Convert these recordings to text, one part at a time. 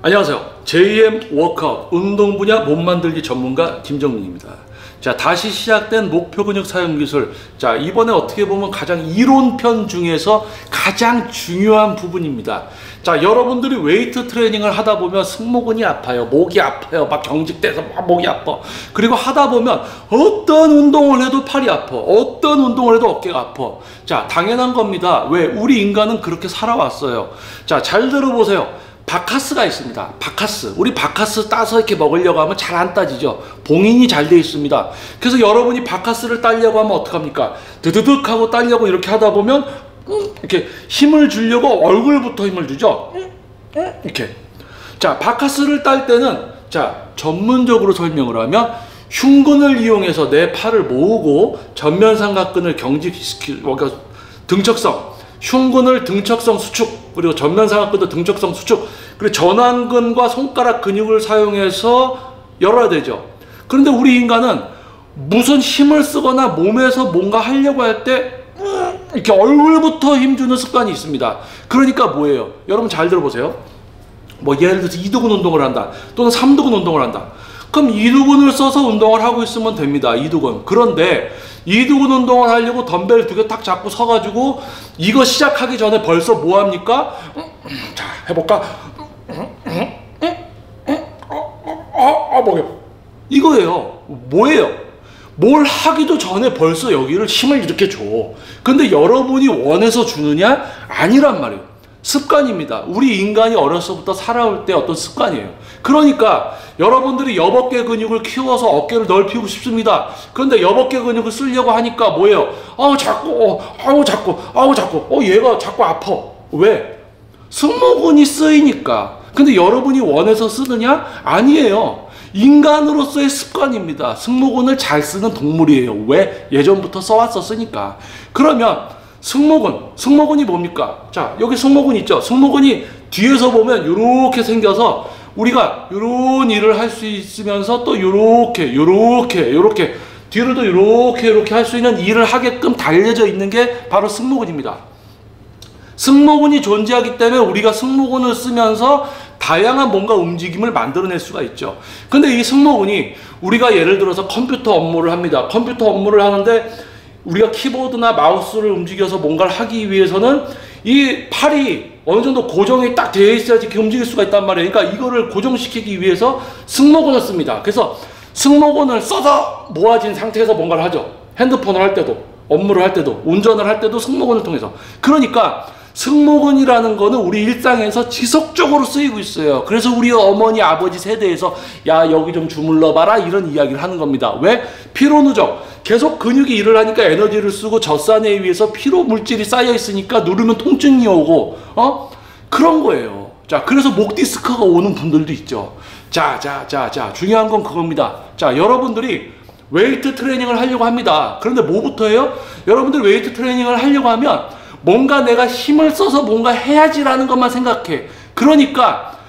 안녕하세요. JM 워크아웃 운동 분야 몸 만들기 전문가 김정민입니다. 자, 다시 시작된 목표 근육 사용 기술. 자, 이번에 어떻게 보면 가장 이론편 중에서 가장 중요한 부분입니다. 자, 여러분들이 웨이트 트레이닝을 하다 보면 승모근이 아파요. 목이 아파요. 막 경직돼서 막 목이 아파. 그리고 하다 보면 어떤 운동을 해도 팔이 아파. 어떤 운동을 해도 어깨가 아파. 자, 당연한 겁니다. 왜? 우리 인간은 그렇게 살아왔어요. 자, 잘 들어보세요. 바카스가 있습니다. 바카스. 우리 바카스 따서 이렇게 먹으려고 하면 잘 안 따지죠. 봉인이 잘 되어 있습니다. 그래서 여러분이 바카스를 따려고 하면 어떡합니까? 드드득 하고 따려고 이렇게 하다 보면 이렇게 힘을 주려고 얼굴부터 힘을 주죠. 이렇게. 자, 바카스를 딸 때는 자, 전문적으로 설명을 하면 흉근을 이용해서 내 팔을 모으고 전면삼각근을 경직시키고 등척성, 흉근을 등척성 수축, 그리고 전면삼각근도 등척성 수축, 그리고 전완근과 손가락 근육을 사용해서 열어야 되죠. 그런데 우리 인간은 무슨 힘을 쓰거나 몸에서 뭔가 하려고 할 때 이렇게 얼굴부터 힘주는 습관이 있습니다. 그러니까 뭐예요? 여러분 잘 들어보세요. 뭐 예를 들어서 이두근 운동을 한다, 또는 삼두근 운동을 한다. 그럼 이두근을 써서 운동을 하고 있으면 됩니다. 이두근. 그런데 이두근 운동을 하려고 덤벨 2개 딱 잡고 서가지고 이거 시작하기 전에 벌써 뭐 합니까? 자, 해볼까? 뭐예요? 이거예요. 뭐예요? 뭘 하기도 전에 벌써 여기를 힘을 이렇게 줘. 근데 여러분이 원해서 주느냐? 아니란 말이에요. 습관입니다. 우리 인간이 어려서부터 살아올 때 어떤 습관이에요. 그러니까 여러분들이 여벅개 근육을 키워서 어깨를 넓히고 싶습니다. 그런데 여벅개 근육을 쓰려고 하니까 뭐예요? 자꾸 얘가 자꾸 아파. 왜? 승모근이 쓰이니까. 근데 여러분이 원해서 쓰느냐? 아니에요. 인간으로서의 습관입니다. 승모근을 잘 쓰는 동물이에요. 왜? 예전부터 써왔었으니까. 그러면 승모근이 뭡니까? 자, 여기 승모근 있죠? 승모근이 뒤에서 보면 이렇게 생겨서 우리가 이런 일을 할 수 있으면서 또 이렇게 뒤로도 이렇게 할 수 있는 일을 하게끔 달려져 있는 게 바로 승모근입니다. 승모근이 존재하기 때문에 우리가 승모근을 쓰면서 다양한 뭔가 움직임을 만들어낼 수가 있죠. 근데 이 승모근이 우리가 예를 들어서 컴퓨터 업무를 합니다. 컴퓨터 업무를 하는데 우리가 키보드나 마우스를 움직여서 뭔가를 하기 위해서는 이 팔이 어느 정도 고정이 딱 되어 있어야지 이렇게 움직일 수가 있단 말이에요. 그러니까 이거를 고정시키기 위해서 승모근을 씁니다. 그래서 승모근을 써서 모아진 상태에서 뭔가를 하죠. 핸드폰을 할 때도, 업무를 할 때도, 운전을 할 때도 승모근을 통해서. 그러니까 승모근이라는 거는 우리 일상에서 지속적으로 쓰이고 있어요. 그래서 우리 어머니, 아버지 세대에서 야, 여기 좀 주물러 봐라 이런 이야기를 하는 겁니다. 왜? 피로 누적. 계속 근육이 일을 하니까 에너지를 쓰고 젖산에 의해서 피로 물질이 쌓여 있으니까 누르면 통증이 오고 그런 거예요. 자, 그래서 목 디스크가 오는 분들도 있죠. 자, 중요한 건 그겁니다. 자, 여러분들이 웨이트 트레이닝을 하려고 합니다. 그런데 뭐부터 해요? 여러분들 웨이트 트레이닝을 하려고 하면 뭔가 내가 힘을 써서 뭔가 해야지라는 것만 생각해. 그러니까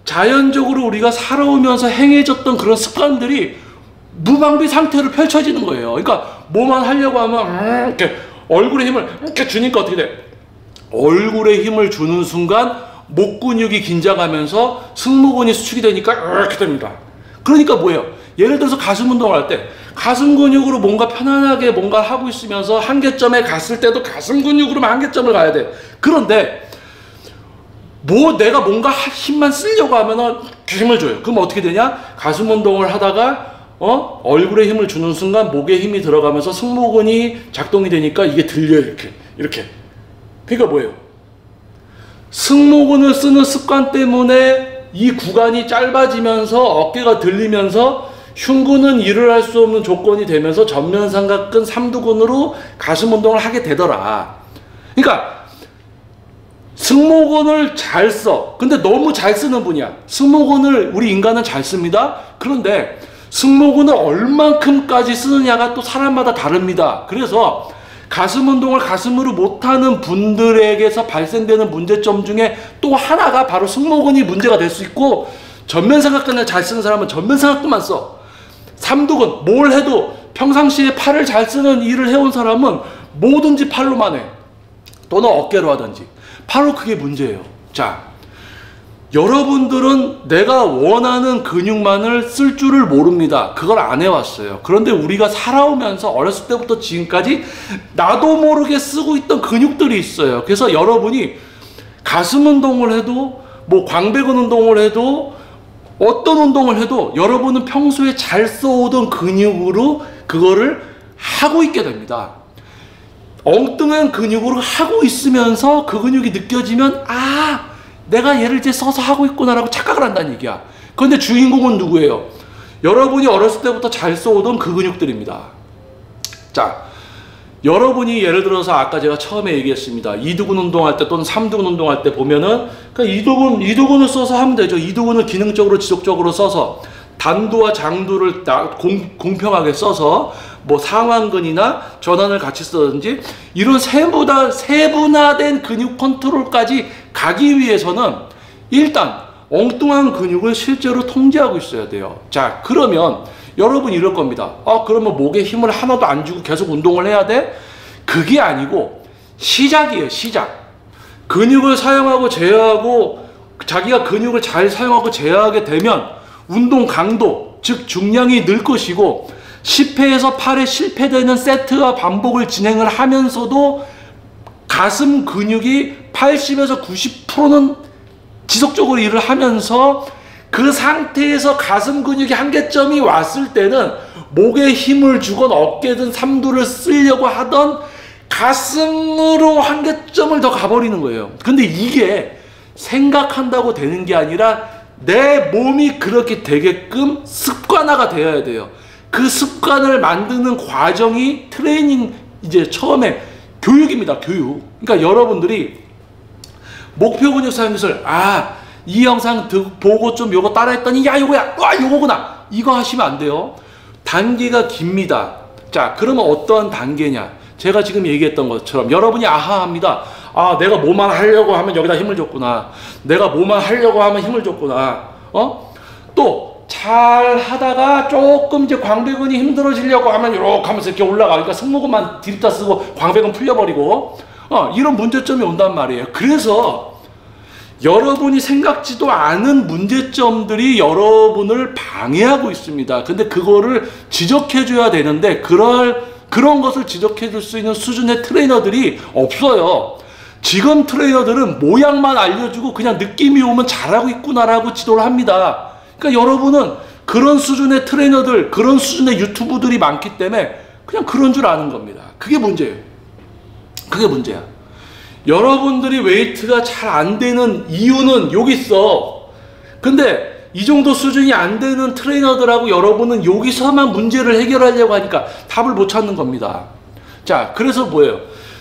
자연적으로 우리가 살아오면서 행해졌던 그런 습관들이 무방비 상태로 펼쳐지는 거예요. 그러니까 뭐만 하려고 하면 이렇게 얼굴에 힘을 이렇게 주니까 어떻게 돼? 얼굴에 힘을 주는 순간 목 근육이 긴장하면서 승모근이 수축이 되니까 이렇게 됩니다. 그러니까 뭐예요? 예를 들어서 가슴 운동을 할 때 가슴 근육으로 뭔가 편안하게 뭔가 하고 있으면서 한계점에 갔을 때도 가슴 근육으로만 한계점을 가야 돼. 그런데 내가 뭔가 힘만 쓰려고 하면은 힘을 줘요. 그럼 어떻게 되냐? 가슴 운동을 하다가 얼굴에 힘을 주는 순간 목에 힘이 들어가면서 승모근이 작동이 되니까 이게 들려요. 이렇게. 그러니까 뭐예요? 승모근을 쓰는 습관 때문에 이 구간이 짧아지면서 어깨가 들리면서 흉근은 일을 할 수 없는 조건이 되면서 전면삼각근, 삼두근으로 가슴 운동을 하게 되더라. 그러니까 승모근을 잘 써. 근데 너무 잘 쓰는 분이야. 승모근을 우리 인간은 잘 씁니다. 그런데 승모근을 얼만큼까지 쓰느냐가 또 사람마다 다릅니다. 그래서 가슴 운동을 가슴으로 못하는 분들에게서 발생되는 문제점 중에 또 하나가 바로 승모근이 문제가 될 수 있고, 전면삼각근을 잘 쓰는 사람은 전면삼각근만 써. 삼두근, 뭘 해도 평상시에 팔을 잘 쓰는 일을 해온 사람은 뭐든지 팔로만 해. 또는 어깨로 하든지. 바로 그게 문제예요. 자, 여러분들은 내가 원하는 근육만을 쓸 줄을 모릅니다. 그걸 안 해왔어요. 그런데 우리가 살아오면서 어렸을 때부터 지금까지 나도 모르게 쓰고 있던 근육들이 있어요. 그래서 여러분이 가슴 운동을 해도 뭐 광배근 운동을 해도 어떤 운동을 해도 여러분은 평소에 잘 써오던 근육으로 그거를 하고 있게 됩니다. 엉뚱한 근육으로 하고 있으면서 그 근육이 느껴지면 아, 내가 얘를 이제 써서 하고 있구나라고 착각을 한다는 얘기야. 그런데 주인공은 누구예요? 여러분이 어렸을 때부터 잘 써오던 그 근육들입니다. 자, 여러분이 예를 들어서 아까 제가 처음에 얘기했습니다. 이두근 운동할 때 또는 삼두근 운동할 때 보면은 그러니까 이두근을 써서 하면 되죠. 이두근을 기능적으로 지속적으로 써서 단두와 장두를 공평하게 써서 뭐 상완근이나 전완을 같이 쓰든지 이런 세분화된 근육 컨트롤까지 가기 위해서는 일단 엉뚱한 근육을 실제로 통제하고 있어야 돼요. 자, 그러면 여러분 이럴 겁니다. 그러면 목에 힘을 하나도 안 주고 계속 운동을 해야 돼? 그게 아니고 시작이에요. 시작. 근육을 사용하고 제어하고 자기가 근육을 잘 사용하고 제어하게 되면 운동 강도, 즉 중량이 늘 것이고 10회에서 8회 실패되는 세트와 반복을 진행을 하면서도 가슴 근육이 80에서 90%는 지속적으로 일을 하면서 그 상태에서 가슴 근육이 한계점이 왔을 때는 목에 힘을 주건 어깨든 삼두를 쓰려고 하던 가슴으로 한계점을 더 가버리는 거예요. 근데 이게 생각한다고 되는 게 아니라 내 몸이 그렇게 되게끔 습관화가 되어야 돼요. 그 습관을 만드는 과정이 트레이닝 이제 처음에 교육입니다. 교육. 그러니까 여러분들이 목표 근육 사용 기술 이 영상 보고 좀 요거 따라했더니 야 요거야 요거구나 이거 하시면 안 돼요. 단계가 깁니다. 자, 그러면 어떠한 단계냐, 제가 지금 얘기했던 것처럼 여러분이 아하합니다. 내가 뭐만 하려고 하면 여기다 힘을 줬구나, 내가 뭐만 하려고 하면 힘을 줬구나. 또 잘 하다가 조금 이제 광배근이 힘들어지려고 하면 이렇게 하면서 이렇게 올라가니까 승모근만 들이다 쓰고 광배근 풀려버리고 이런 문제점이 온단 말이에요. 그래서 여러분이 생각지도 않은 문제점들이 여러분을 방해하고 있습니다. 근데 그거를 지적해 줘야 되는데 그런 것을 지적해 줄 수 있는 수준의 트레이너들이 없어요. 지금 트레이너들은 모양만 알려주고 그냥 느낌이 오면 잘하고 있구나라고 지도를 합니다. 그러니까 여러분은 그런 수준의 트레이너들, 그런 수준의 유튜브들이 많기 때문에 그냥 그런 줄 아는 겁니다. 그게 문제예요. 그게 문제야. 여러분들이 웨이트가 잘 안 되는 이유는 여기 있어. 근데 이 정도 수준이 안 되는 트레이너들하고 여러분은 여기서만 문제를 해결하려고 하니까 답을 못 찾는 겁니다. 자, 그래서 뭐예요?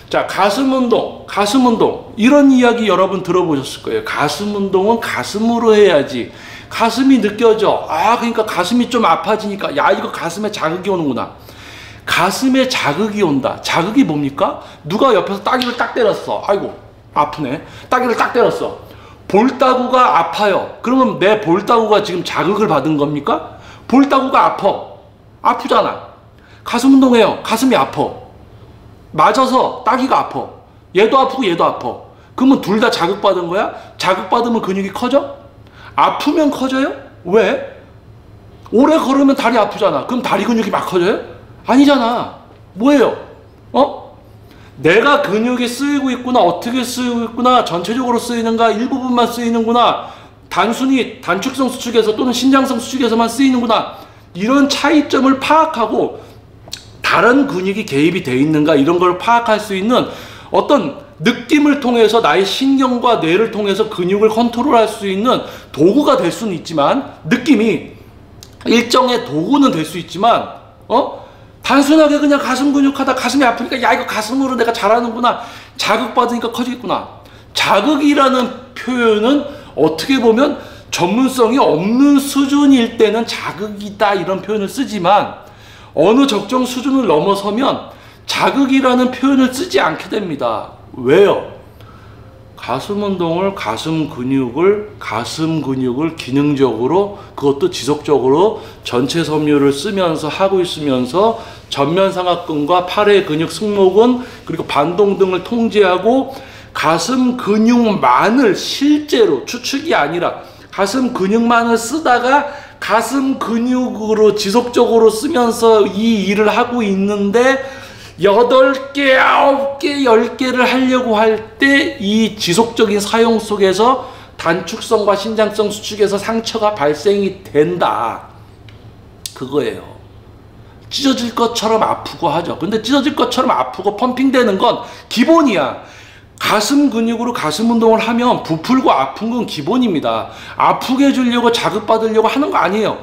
자, 가슴 운동 이런 이야기 여러분 들어보셨을 거예요. 가슴 운동은 가슴으로 해야지. 가슴이 느껴져. 그러니까 가슴이 좀 아파지니까 야, 이거 가슴에 자극이 오는구나. 가슴에 자극이 온다. 자극이 뭡니까? 누가 옆에서 따귀를 딱 때렸어. 아이고 아프네. 따귀를 딱 때렸어. 볼따구가 아파요. 그러면 내 볼따구가 지금 자극을 받은 겁니까? 볼따구가 아프잖아. 가슴 운동해요. 가슴이 아파. 맞아서 따귀가 아파. 얘도 아프고 얘도 아파. 그러면 둘 다 자극받은 거야? 자극받으면 근육이 커져? 아프면 커져요? 왜? 오래 걸으면 다리 아프잖아. 그럼 다리 근육이 막 커져요? 아니잖아. 뭐예요? 내가 근육이 쓰이고 있구나, 어떻게 쓰이고 있구나, 전체적으로 쓰이는가, 일부분만 쓰이는구나, 단순히 단축성 수축에서 또는 신장성 수축에서만 쓰이는구나, 이런 차이점을 파악하고 다른 근육이 개입이 되어 있는가, 이런 걸 파악할 수 있는 어떤 느낌을 통해서 나의 신경과 뇌를 통해서 근육을 컨트롤할 수 있는 도구가 될 수는 있지만, 느낌이 일정의 도구는 될 수 있지만 단순하게 그냥 가슴 근육하다 가슴이 아프니까 야, 이거 가슴으로 내가 잘하는구나, 자극받으니까 커지겠구나. 자극이라는 표현은 어떻게 보면 전문성이 없는 수준일 때는 자극이다 이런 표현을 쓰지만, 어느 적정 수준을 넘어서면 자극이라는 표현을 쓰지 않게 됩니다. 왜요? 가슴 운동을 가슴 근육을 기능적으로, 그것도 지속적으로 전체 섬유를 쓰면서 하고 있으면서 전면상하근과 팔의 근육, 승모근, 그리고 반동 등을 통제하고 가슴 근육만을 실제로 추측이 아니라 가슴 근육만을 쓰다가 가슴 근육으로 지속적으로 쓰면서 이 일을 하고 있는데 8개, 9개, 10개를 하려고 할 때 이 지속적인 사용 속에서 단축성과 신장성 수축에서 상처가 발생이 된다. 그거예요. 찢어질 것처럼 아프고 하죠. 근데 찢어질 것처럼 아프고 펌핑되는 건 기본이야. 가슴 근육으로 가슴 운동을 하면 부풀고 아픈 건 기본입니다. 아프게 해주려고 자극받으려고 하는 거 아니에요.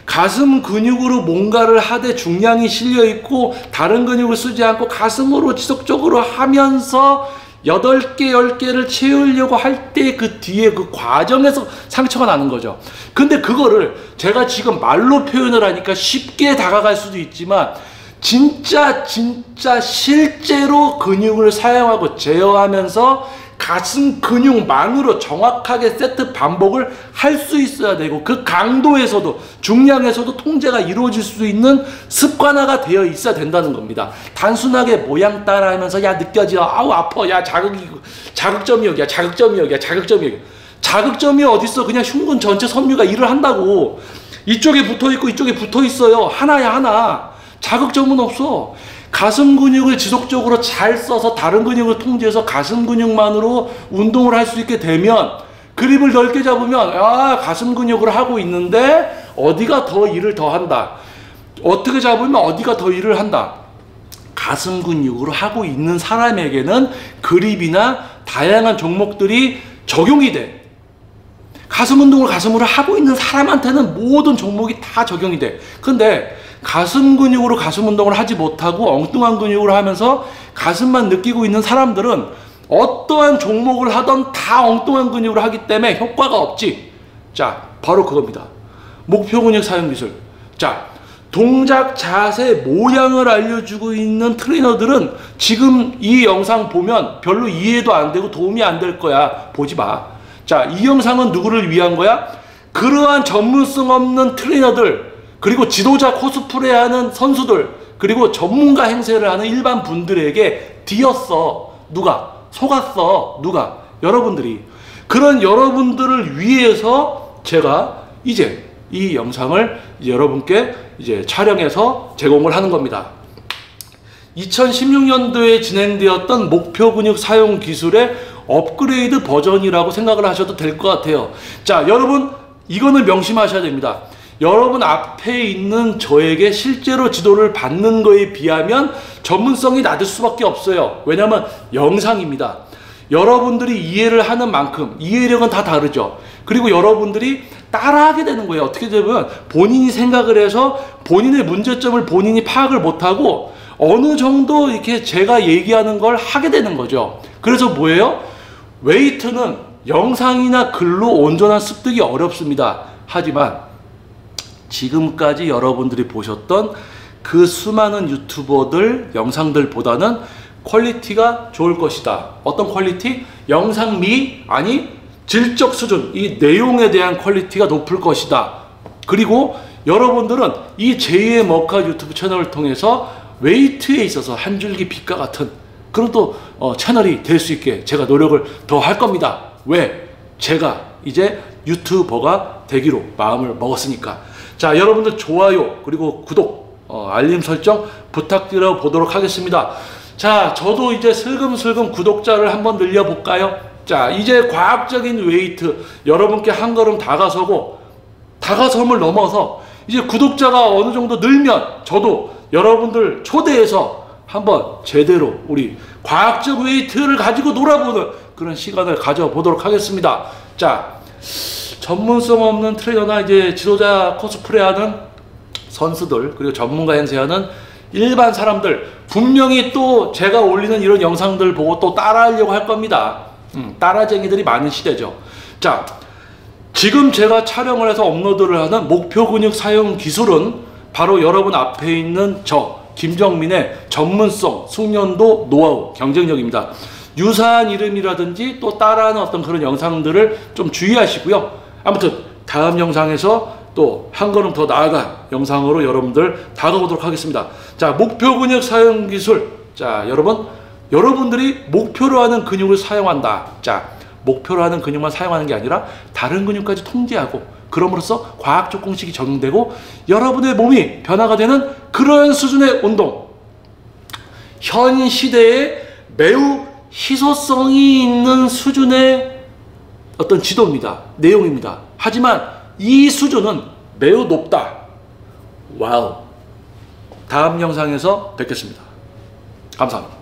가슴 근육으로 뭔가를 하되 중량이 실려 있고 다른 근육을 쓰지 않고 가슴으로 지속적으로 하면서 8개, 10개를 채우려고 할 때 그 뒤에 그 과정에서 상처가 나는 거죠. 근데 그거를 제가 지금 말로 표현을 하니까 쉽게 다가갈 수도 있지만 진짜 실제로 근육을 사용하고 제어하면서 가슴 근육만으로 정확하게 세트 반복을 할 수 있어야 되고 그 강도에서도 중량에서도 통제가 이루어질 수 있는 습관화가 되어 있어야 된다는 겁니다. 단순하게 모양 따라하면서 야 느껴져 아우 아파 야 자극점이 여기야 자극점이 여기야 자극점이 여기야 자극점이 어딨어. 그냥 흉근 전체 섬유가 일을 한다고. 이쪽에 붙어있고 이쪽에 붙어있어요. 하나야 하나. 자극점은 없어. 가슴 근육을 지속적으로 잘 써서 다른 근육을 통제해서 가슴 근육만으로 운동을 할 수 있게 되면 그립을 넓게 잡으면 가슴 근육을 하고 있는데 어디가 더 일을 더 한다. 어떻게 잡으면 어디가 더 일을 한다. 가슴 근육으로 하고 있는 사람에게는 그립이나 다양한 종목들이 적용이 돼. 가슴 운동을 가슴으로 하고 있는 사람한테는 모든 종목이 다 적용이 돼. 근데 가슴 근육으로 가슴 운동을 하지 못하고 엉뚱한 근육으로 하면서 가슴만 느끼고 있는 사람들은 어떠한 종목을 하던 다 엉뚱한 근육으로 하기 때문에 효과가 없지. 자, 바로 그겁니다. 목표 근육 사용 기술. 자, 동작, 자세, 모양을 알려주고 있는 트레이너들은 지금 이 영상 보면 별로 이해도 안 되고 도움이 안 될 거야. 보지 마. 자, 이 영상은 누구를 위한 거야? 그러한 전문성 없는 트레이너들, 그리고 지도자 코스프레하는 선수들, 그리고 전문가 행세를 하는 일반 분들에게 뒤였어. 누가? 속았어. 누가? 여러분들이. 그런 여러분들을 위해서 제가 이제 이 영상을 여러분께 이제 촬영해서 제공을 하는 겁니다. 2016년도에 진행되었던 목표 근육 사용 기술의 업그레이드 버전이라고 생각을 하셔도 될 것 같아요. 자, 여러분 이거는 명심하셔야 됩니다. 여러분 앞에 있는 저에게 실제로 지도를 받는 거에 비하면 전문성이 낮을 수밖에 없어요. 왜냐하면 영상입니다. 여러분들이 이해를 하는 만큼 이해력은 다 다르죠. 그리고 여러분들이 따라하게 되는 거예요. 어떻게 되면 본인이 생각을 해서 본인의 문제점을 본인이 파악을 못하고 어느 정도 이렇게 제가 얘기하는 걸 하게 되는 거죠. 그래서 뭐예요? 웨이트는 영상이나 글로 온전한 습득이 어렵습니다. 하지만 지금까지 여러분들이 보셨던 그 수많은 유튜버들 영상들보다는 퀄리티가 좋을 것이다. 어떤 퀄리티? 영상미? 아니 질적 수준, 이 내용에 대한 퀄리티가 높을 것이다. 그리고 여러분들은 이 제2의 머카 유튜브 채널을 통해서 웨이트에 있어서 한 줄기 빛과 같은 그런 또 채널이 될 수 있게 제가 노력을 더 할 겁니다. 왜? 제가 이제 유튜버가 되기로 마음을 먹었으니까. 자, 여러분들 좋아요 그리고 구독 알림 설정 부탁드려 보도록 하겠습니다. 자, 저도 이제 슬금슬금 구독자를 한번 늘려볼까요? 자, 이제 과학적인 웨이트 여러분께 한 걸음 다가서고 다가섬을 넘어서 이제 구독자가 어느 정도 늘면 저도 여러분들 초대해서 한번 제대로 우리 과학적 웨이트를 가지고 놀아보는 그런 시간을 가져보도록 하겠습니다. 자, 전문성 없는 트레이너나 이제 지도자 코스프레하는 선수들 그리고 전문가 행세하는 일반 사람들 분명히 또 제가 올리는 이런 영상들 보고 또 따라하려고 할 겁니다. 따라쟁이들이 많은 시대죠. 자, 지금 제가 촬영을 해서 업로드를 하는 목표 근육 사용 기술은 바로 여러분 앞에 있는 저 김정민의 전문성, 숙련도, 노하우, 경쟁력입니다. 유사한 이름이라든지 또 따라하는 어떤 그런 영상들을 좀 주의하시고요. 아무튼 다음 영상에서 또 한 걸음 더 나아간 영상으로 여러분들 다가오도록 하겠습니다. 자, 목표 근육 사용 기술. 자, 여러분 여러분들이 목표로 하는 근육을 사용한다. 자, 목표로 하는 근육만 사용하는 게 아니라 다른 근육까지 통제하고, 그럼으로써 과학적 공식이 적용되고 여러분의 몸이 변화가 되는 그런 수준의 운동. 현 시대에 매우 희소성이 있는 수준의 어떤 지도입니다. 내용입니다. 하지만 이 수준은 매우 높다. 와우. 다음 영상에서 뵙겠습니다. 감사합니다.